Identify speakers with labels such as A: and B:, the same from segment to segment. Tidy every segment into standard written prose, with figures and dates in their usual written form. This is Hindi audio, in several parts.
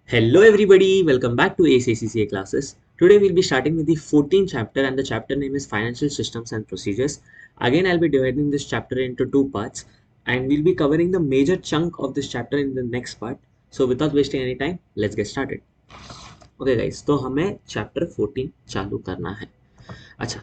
A: Hello everybody, welcome back to ACCA classes. Today we'll be starting with the 14th chapter and the chapter name is Financial Systems and Procedures. Again, I'll be dividing this chapter into two parts and we'll be covering the major chunk of this chapter in the next part. So without wasting any time, let's get started. Okay guys, तो हमें chapter 14 चालू करना है. अच्छा,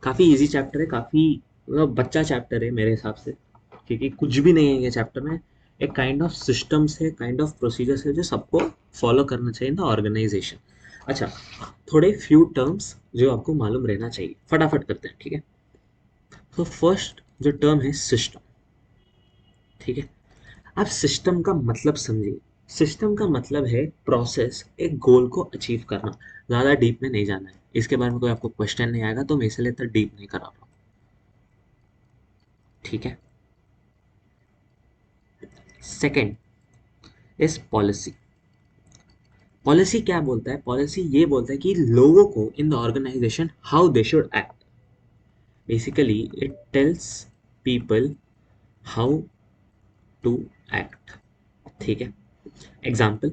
A: काफ़ी इजी चैप्टर है, काफ़ी मतलब बच्चा चैप्टर है मेरे हिसाब से, क्योंकि कुछ भी नहीं है ये चैप्टर में. एक काइंड ऑफ सिस्टम्स है, काइंड ऑफ प्रोसीजर्स है जो सबको फॉलो करना चाहिए इन द ऑर्गेनाइजेशन. अच्छा, थोड़े फ्यू टर्म्स जो आपको मालूम रहना चाहिए, फटाफट करते हैं, ठीक है. तो फर्स्ट जो टर्म है सिस्टम, ठीक है. आप सिस्टम का मतलब समझिए. सिस्टम का मतलब है प्रोसेस, एक गोल को अचीव करना. ज़्यादा डीप में नहीं जाना है, इसके बारे में कोई आपको क्वेश्चन नहीं आएगा तो मैं इसलिए इतना डीप नहीं करा रहा हूँ, ठीक है. Second is policy. पॉलिसी क्या बोलता है? पॉलिसी ये बोलता है कि लोगों को in the organization how they should act. Basically it tells people how to act, ठीक है. एग्जाम्पल,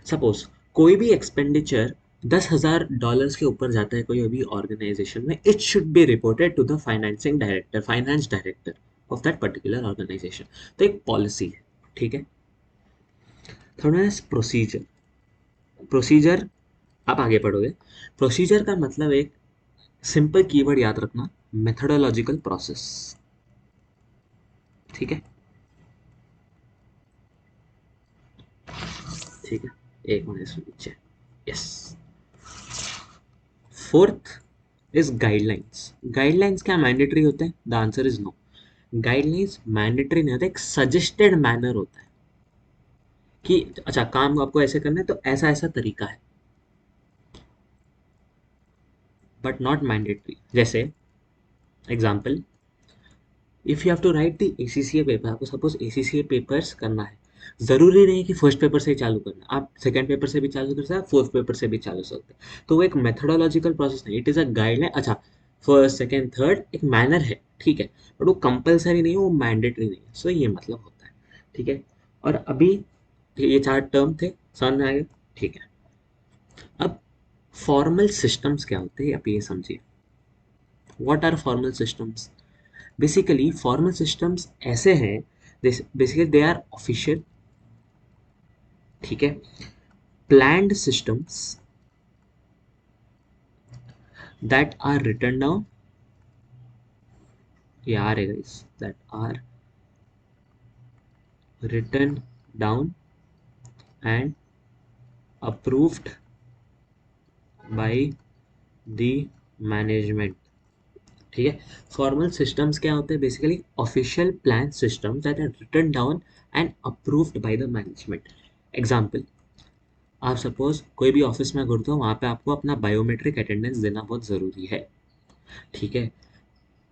A: सपोज कोई भी एक्सपेंडिचर $10,000 के ऊपर जाता है कोई भी ऑर्गेनाइजेशन में, it should be reported to the financing director, finance director of that particular organization. तो एक पॉलिसी है, ठीक है. थोड़ा प्रोसीजर. प्रोसीजर आप आगे पढ़ोगे. प्रोसीजर का मतलब एक सिंपल कीवर्ड याद रखना, मेथोडोलॉजिकल प्रोसेस, ठीक है. ठीक है, एक मिनट इसमें नीचे. Yes. Fourth is guidelines. Guidelines क्या मैंडेटरी होते हैं? The answer is no. Guidelines mandatory नहीं होता, एक सजेस्टेड मैनर होता है कि अच्छा काम आपको ऐसे करना है तो ऐसा ऐसा तरीका है, बट नॉट मैंडेटरी. जैसे example, if you have to write the ACCA paper, आपको सपोज एसीसीए पेपर्स करना है, ज़रूरी नहीं है कि फर्स्ट पेपर से ही चालू करना, आप सेकंड पेपर से भी चालू कर सकते हैं, फोर्थ पेपर से भी चालू कर सकते हैं. तो वो एक मेथोडोलॉजिकल प्रोसेस नहीं, इट इज़ अ गाइडलाइन. अच्छा, फर्स्ट सेकंड थर्ड एक मैनर है, ठीक है, बट वो कंपलसरी नहीं है, वो मैंडेटरी नहीं है. सो ये मतलब होता है, ठीक है. और अभी ये चार टर्म थे, समझ में आ गए, ठीक है. अब फॉर्मल सिस्टम्स क्या होते हैं आप ये समझिए. What are formal systems? Basically formal systems ऐसे हैं, बेसिकली दे आर ऑफिशियल, ठीक है. Planned systems that are written down, ये आ रहे guys, that are written down and approved by the management, ठीक है. फॉर्मल सिस्टम्स क्या होते हैं? Basically official plan system that are written down and approved by the management. Example, आप सपोज कोई भी ऑफिस में घूमते हो, वहाँ पे आपको अपना बायोमेट्रिक अटेंडेंस देना बहुत ज़रूरी है, ठीक है.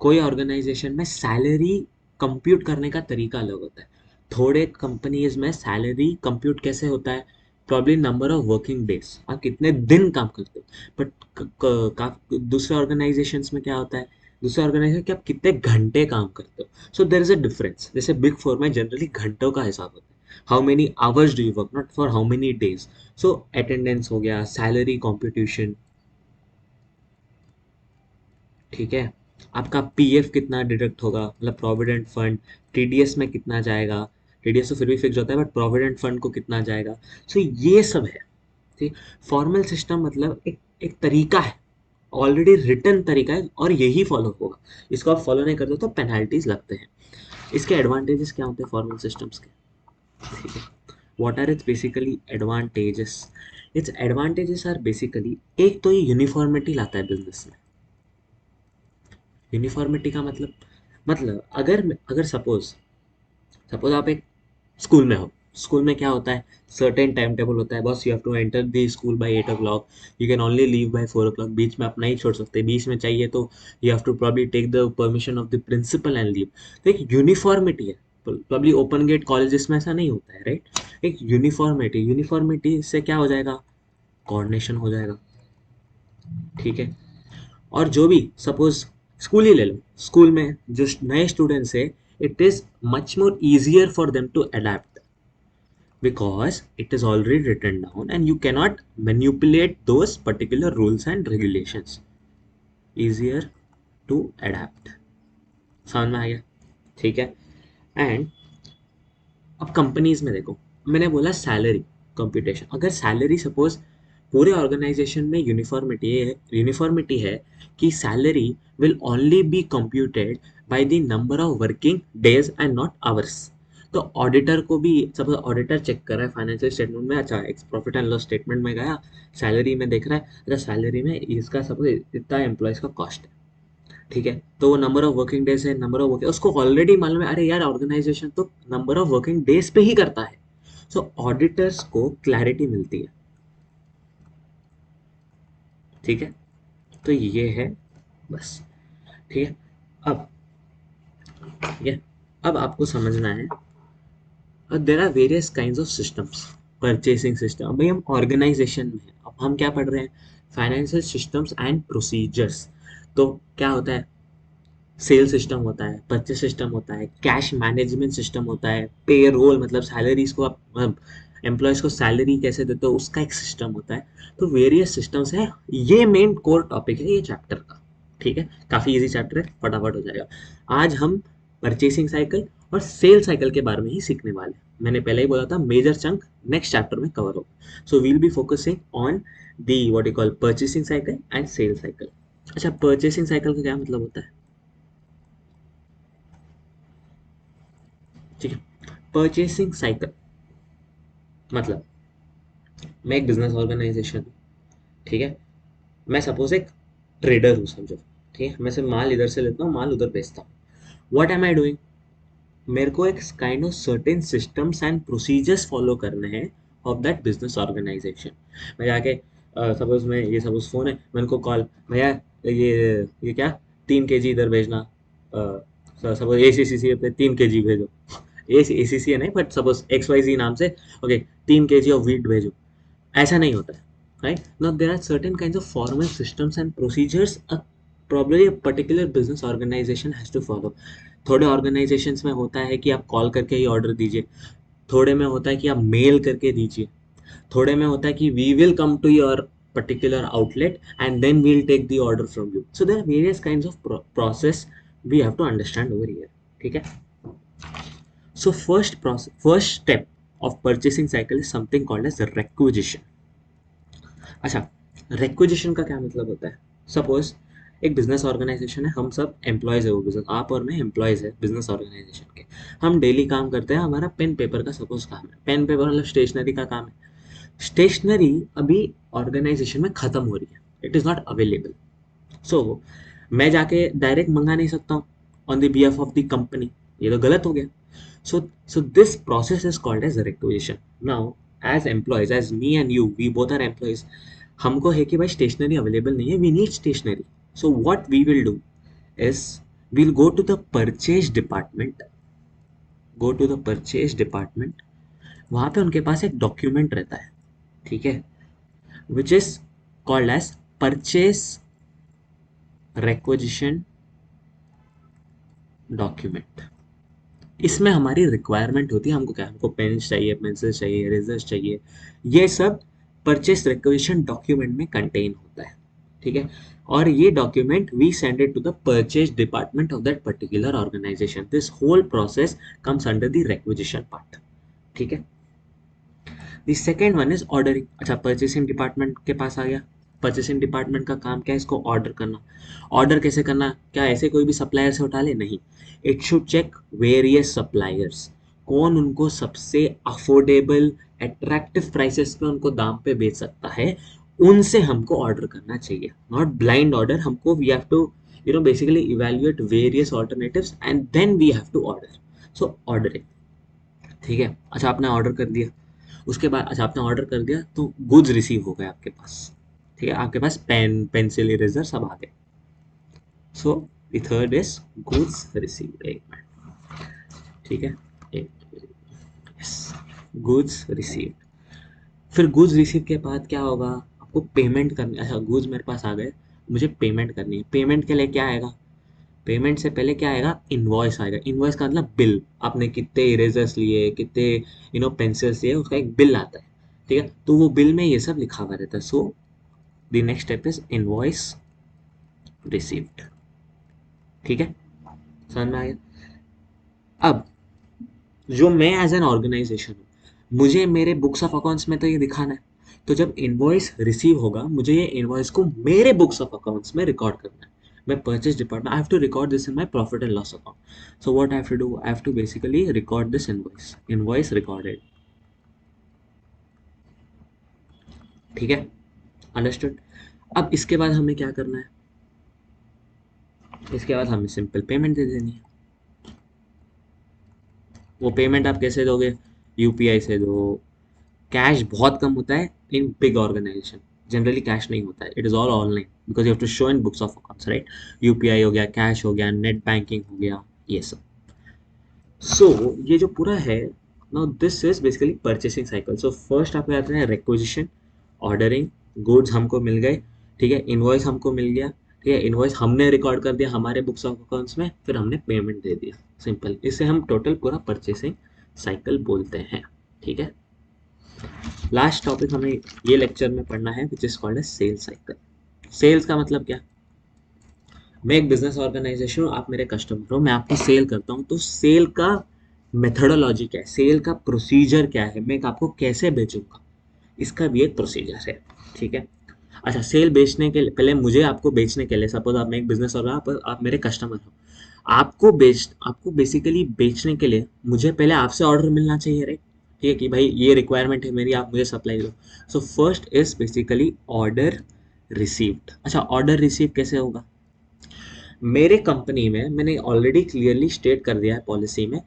A: कोई ऑर्गेनाइजेशन में सैलरी कंप्यूट करने का तरीका अलग होता है. थोड़े कंपनीज में सैलरी कंप्यूट कैसे होता है? Probably number of working days, आप कितने दिन काम करते हो. बट दूसरे ऑर्गेनाइजेशंस में क्या होता है? दूसरे ऑर्गेनाइजेशन कि आप कितने घंटे काम करते हो. सो देर इज अ डिफरेंस. जैसे बिग फोर में जनरली घंटों का हिसाब होता है, how many hours do you work, not for how many days. So attendance हो गया, सैलरी कॉम्पिटिशन, ठीक है. आपका पीएफ कितना डिडक्ट होगा, मतलब प्रोविडेंट फंड, टीडीएस में कितना जाएगा. टीडीएस तो फिर भी फिक्स होता है, बट प्रोविडेंट फंड को कितना जाएगा. सो ये सब है, ठीक. फॉर्मल सिस्टम मतलब एक एक तरीका है, ऑलरेडी रिटन तरीका है और यही फॉलो होगा. इसको आप फॉलो नहीं करते तो पेनल्टीज लगते हैं. इसके एडवांटेजेस क्या होते हैं फॉर्मल सिस्टम्स के, ठीक है. What are its basically advantages? Its advantages are basically, एक तो ये यूनिफॉर्मिटी लाता है बिजनेस में. यूनिफॉर्मिटी का मतलब अगर अगर सपोज सपोज आप एक स्कूल में हो. स्कूल में क्या होता है? सर्टेन टाइम टेबल होता है, बस you have to enter the school by 8 o'clock, you can only leave by 4 o'clock. बीच में आप नहीं छोड़ सकते, बीच में चाहिए तो you have to probably take the permission of the principal and leave. तो एक यूनिफॉर्मिटी है. प्रॉब्ली ओपन गेट कॉलेजेस में ऐसा नहीं होता है, राइट. एक यूनिफॉर्मिटी से क्या हो जाएगा? कोऑर्डिनेशन हो जाएगा, ठीक है. और जो भी सपोज स्कूल ही ले लो, स्कूल में जो नए स्टूडेंट्स है, it is much more easier for them to adapt. because it is already written down and you cannot manipulate those particular rules and regulations. Easier to adapt. समझ में आ गया? ठीक है. एंड अब कंपनीज में देखो, मैंने बोला सैलरी कंप्यूटेशन. अगर सैलरी सपोज पूरे ऑर्गेनाइजेशन में यूनिफॉर्मिटी है कि salary will only be computed by the number of working days and not hours. तो ऑडिटर को भी सपोज ऑडिटर चेक कर रहा है फाइनेंशियल स्टेटमेंट में, अच्छा एक प्रॉफिट एंड लॉस स्टेटमेंट में गया, सैलरी में देख रहा है, अच्छा सैलरी में इसका सपोज इतना एम्प्लॉयज का कॉस्ट है, ठीक है, तो वो नंबर ऑफ वर्किंग डेज है, नंबर ऑफ वर्किंग, उसको ऑलरेडी मालूम है, अरे यार ऑर्गेनाइजेशन तो नंबर ऑफ वर्किंग डेज पे ही करता है. सो ऑडिटर्स को क्लैरिटी मिलती है. ठीक है, तो ये है बस. ठीक है, अब ठीक है, अब आपको समझना है there are various kind of systems. Purchasing system, भाई हम ऑर्गेनाइजेशन में हैं, अब हम क्या पढ़ रहे हैं, फाइनेंशियल सिस्टम्स एंड प्रोसीजर्स. तो क्या होता है, सेल सिस्टम होता है, परचेस सिस्टम होता है, कैश मैनेजमेंट सिस्टम होता है, पे रोल मतलब सैलरीज को आप एम्प्लॉयज को सैलरी कैसे देते हो उसका एक सिस्टम होता है. तो वेरियस सिस्टम्स है. ये मेन कोर टॉपिक है ये चैप्टर का. ठीक है, काफी इजी चैप्टर है, फटाफट हो जाएगा. आज हम परचेसिंग साइकिल और सेल साइकिल के बारे में ही सीखने वाले हैं. मैंने पहले ही बोला था मेजर चंक नेक्स्ट चैप्टर में कवर होगा. So we'll be focusing on the what you call purchasing cycle and sale cycle. अच्छा, परचेसिंग साइकिल का क्या मतलब होता है? ठीक है, परचेसिंग साइकिल मतलब मैं एक बिजनेस ऑर्गेनाइजेशन हूँ. ठीक है, मैं सपोज एक ट्रेडर हूँ समझो. ठीक है, मैं सिर्फ माल इधर से लेता हूँ, माल उधर बेचता हूँ. व्हाट एम आई डूइंग, मेरे को एक kind of certain systems and procedures follow करने हैं ऑफ दैट बिजनेस ऑर्गेनाइजेशन. मैं जाके सपोज मैं ये सपोज फोन है, मैंने को कॉल, भैया ये क्या 3 kg इधर भेजना, सपोज ACCC पे 3 kg भेजो. ACCC नहीं बट सपोज XYZ नाम से, ओके 3 kg ऑफ वीट भेजो. ऐसा नहीं होता है. Right now there are certain kinds of formal systems and procedures probably a particular business organization has to follow. थोड़े ऑर्गेनाइजेशंस में होता है कि आप कॉल करके ही ऑर्डर दीजिए, थोड़े में होता है कि आप मेल करके दीजिए, थोड़े में होता है कि we will come to your particular outlet and then we'll take the order from you. So there are various kinds of process we have to understand over here. ठीक है, so first step of purchasing cycle is something called as requisition. अच्छा, requisition का क्या मतलब होता है? सपोज एक बिजनेस ऑर्गेनाइजेशन है, हम सब एम्प्लॉयज है, वो बिजनेस आप और मैं एम्प्लॉयज है बिजनेस ऑर्गेनाइजेशन के. हम डेली काम करते हैं, हमारा पेन पेपर का सपोज काम है, पेन पेपर मतलब स्टेशनरी का काम है. स्टेशनरी अभी ऑर्गेनाइजेशन में खत्म हो रही है, it is not available. So मैं जाके डायरेक्ट मंगा नहीं सकता हूँ on the behalf of the company, ये तो गलत हो गया. So this process is called as requisition. Now as employees, as me and you, we both are employees, हमको है कि भाई स्टेशनरी अवेलेबल नहीं है, we need stationery. So what we will do is we'll go to the purchase department, go to the purchase department. वहाँ पे उनके पास एक डॉक्यूमेंट रहता है, ठीक है, which is called as purchase requisition document. इसमें हमारी रिक्वायरमेंट होती है, हमको क्या, हमको पेन चाहिए, पेंसिल चाहिए, इरेजर चाहिए, ये सब परचेस रिक्वेजिशन डॉक्यूमेंट में कंटेन होता है. ठीक है, और ये document we send it to the purchase department of that particular organization. This whole process comes under the requisition part. ठीक है, the second one is ordering. अच्छा, परचेसिंग डिपार्टमेंट के पास आ गया. परचेसिंग डिपार्टमेंट का काम क्या है, इसको ऑर्डर करना. ऑर्डर कैसे करना, क्या ऐसे कोई भी सप्लायर से उठा ले, नहीं. It should check various suppliers, कौन उनको सबसे अफोर्डेबल अट्रैक्टिव प्राइसेस पे उनको दाम पे बेच सकता है, उनसे हमको ऑर्डर करना चाहिए. नॉट ब्लाइंड ऑर्डर, हमको we have to basically evaluate various alternatives and then we have to order. So ordering. ठीक है, अच्छा आपने ऑर्डर कर दिया, उसके बाद अच्छा आपने ऑर्डर कर दिया तो गुड्स रिसीव हो गए आपके पास. ठीक है, आपके पास पेन, पेंसिल, इरेजर सब आ गए. So the third is goods received. एक मिनट, ठीक है, गुड्स रिसीव्ड. फिर गुड्स रिसीव के बाद क्या होगा, आपको पेमेंट करनी. अच्छा गुड्स मेरे पास आ गए, मुझे पेमेंट करनी है. पेमेंट के लिए क्या आएगा, पेमेंट से पहले क्या आएगा, इनवॉइस आएगा। इनवॉइस का मतलब बिल, आपने कितने इरेजर्स लिए, कितने पेंसिल्स लिए, उसका एक बिल आता है। ठीक है, तो वो बिल में ये सब लिखा हुआ रहता है। So the next step is invoice received. ठीक है, समझ में आ गया। अब जो मैं एज एन ऑर्गेनाइजेशन हूँ, मुझे मेरे बुक्स ऑफ अकाउंट्स में तो ये दिखाना है। तो जब इनवॉइस रिसीव होगा, मुझे ये इनवॉइस को मेरे बुक्स ऑफ अकाउंट्स में रिकॉर्ड करना है। मैं purchase department, I have to record this in my profit and loss account. So what I have to do, I have to basically record this invoice, invoice recorded. ठीक है, अंडरस्टूड। अब इसके बाद हमें क्या करना है, इसके बाद हमें सिंपल पेमेंट दे देनी है। वो पेमेंट आप कैसे दोगे, यूपीआई से दो। कैश बहुत कम होता है in big organization, generally cash नहीं होता है, it is all online because you have to show in books of accounts, right. UPI हो गया, कैश हो गया, नेट बैंकिंग हो गया, ये सब। सो ये जो पूरा है, now this is basically purchasing cycle. So first आपको याद है रिक्वेजिशन, ऑर्डरिंग, गुड्स हमको मिल गए। ठीक है, इनवॉइस हमको मिल गया। ठीक है, इनवॉइस हमने रिकॉर्ड कर दिया हमारे बुक्स ऑफ अकाउंट्स में, फिर हमने पेमेंट दे दिया। सिंपल, इसे हम टोटल पूरा परचेसिंग साइकिल बोलते हैं। ठीक है, लास्ट टॉपिक हमें ये लेक्चर में पढ़ना है which is called as sales cycle. Sales का मतलब क्या, मैं एक बिजनेस ऑर्गेनाइजेशन हूँ, आप मेरे कस्टमर हो, मैं आपको सेल करता हूँ, तो सेल का मेथडोलॉजी क्या है, सेल का प्रोसीजर क्या है, मैं आपको कैसे बेचूंगा, इसका भी एक प्रोसीजर है। ठीक है, अच्छा, सेल बेचने के लिए पहले मुझे आपको बेचने के लिए, सपोज आप मैं एक बिजनेस और आप मेरे कस्टमर हो, आपको बेसिकली बेचने के लिए मुझे पहले आपसे ऑर्डर मिलना चाहिए, राइट। ठीक है, कि भाई ये रिक्वायरमेंट है मेरी, आप मुझे सप्लाई दो। So first is basically order received. अच्छा, ऑर्डर रिसीव कैसे होगा, मेरे कंपनी में मैंने ऑलरेडी क्लियरली स्टेट कर दिया है पॉलिसी में,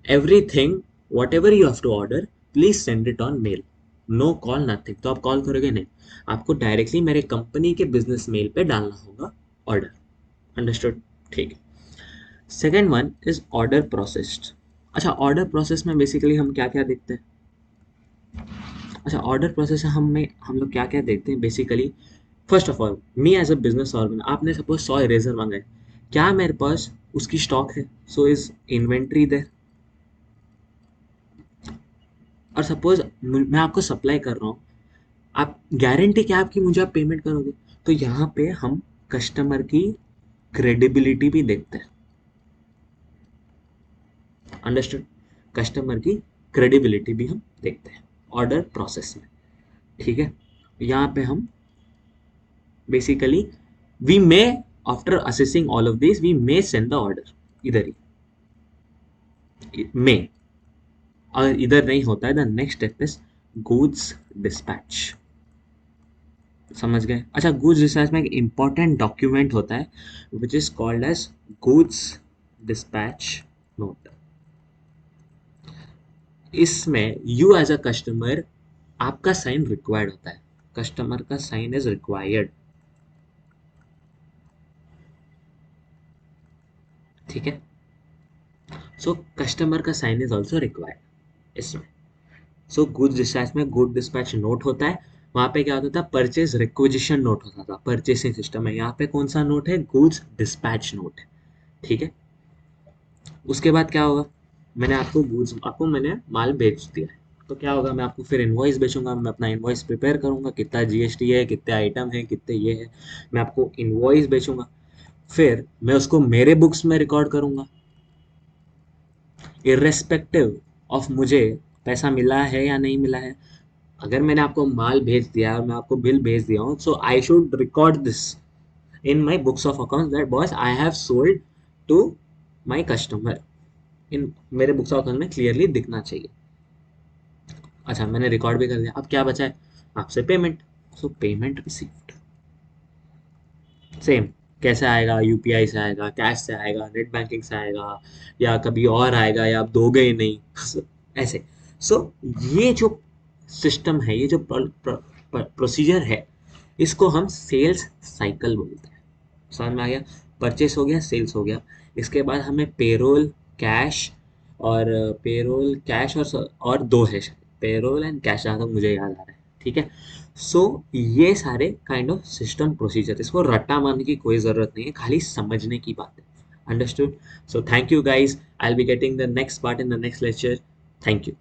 A: everything whatever you have to order, please send it on mail, no call nothing. तो आप कॉल करोगे नहीं, आपको डायरेक्टली मेरे कंपनी के बिजनेस मेल पे डालना होगा ऑर्डर। अंडरस्टूड, ठीक है। Second one is order processed. अच्छा, ऑर्डर प्रोसेस में बेसिकली हम क्या क्या देखते हैं, अच्छा ऑर्डर प्रोसेस हम लोग क्या क्या देखते हैं basically. First of all, me as a business organ, आपने सपोज 100 इरेजर मांगे, क्या मेरे पास उसकी स्टॉक है, सो इज इन्वेंट्री देयर। और सपोज मैं आपको सप्लाई कर रहा हूँ, आप गारंटी क्या आपकी, मुझे आप पेमेंट करोगे। तो यहाँ पे हम कस्टमर की क्रेडिबिलिटी भी देखते हैं। अंडरस्टूड, कस्टमर की क्रेडिबिलिटी भी हम देखते हैं ऑर्डर प्रोसेस में। ठीक है, यहाँ पे हम basically we may, after assessing all of this, we may send the order, इधर ही मे। अगर इधर नहीं होता है, the next step is goods dispatch. समझ गए। अच्छा, गुड्स डिस्पैच में एक इंपॉर्टेंट डॉक्यूमेंट होता है which is called as goods dispatch note. इसमें यू एज अ कस्टमर, आपका साइन रिक्वायर्ड होता है, कस्टमर का साइन इज रिक्वायर्ड। ठीक है, सो कस्टमर का साइन इज ऑल्सो रिक्वायर्ड इसमें। सो गुड्स डिस्पैच में गुड डिस्पैच नोट होता है, वहां पे क्या होता था, परचेज रिक्वेजिशन नोट होता था, परचेसिंग सिस्टम है। यहाँ पे कौन सा नोट है, गुड्स डिस्पैच नोट है। ठीक है, उसके बाद क्या होगा, मैंने आपको गुड्स, आपको मैंने माल बेच दिया है, तो क्या होगा, मैं आपको फिर इनवॉइस बेचूंगा, मैं अपना इनवॉइस प्रिपेयर करूंगा, कितना जीएसटी है, कितने आइटम है, कितने ये है, मैं आपको इनवॉइस बेचूंगा। फिर मैं उसको मेरे बुक्स में रिकॉर्ड करूंगा, इर्रेस्पेक्टिव ऑफ मुझे पैसा मिला है या नहीं मिला है। अगर मैंने आपको माल भेज दिया और मैं आपको बिल भेज दिया हूँ, so I should record this in my books of account that boss I have sold to my customer, in मेरे बुक्स ऑफ अकाउंट में क्लियरली दिखना चाहिए। अच्छा, मैंने रिकॉर्ड भी कर दिया, अब क्या बचा है, आपसे पेमेंट। सो पेमेंट रिसीव्ड, सेम कैसे आएगा, यूपीआई से आएगा, कैश से आएगा, नेट बैंकिंग से आएगा, या कभी और आएगा, या आप दोगे ही नहीं ऐसे। सो ये जो सिस्टम है, ये जो प्रोसीजर है, इसको हम सेल्स साइकिल बोलते हैं। समझ में आ गया, परचेस हो गया, सेल्स हो गया। इसके बाद हमें पेरोल, कैश, और और दो है, पेरोल एंड कैश, जहाँ तक मुझे याद आ रहा है। ठीक है, सो ये सारे काइंड ऑफ सिस्टम प्रोसीजर, इसको रट्टा मारने की कोई ज़रूरत नहीं है, खाली समझने की बात है। Understood? So thank you guys. I'll be getting the next part in the next lecture. Thank you.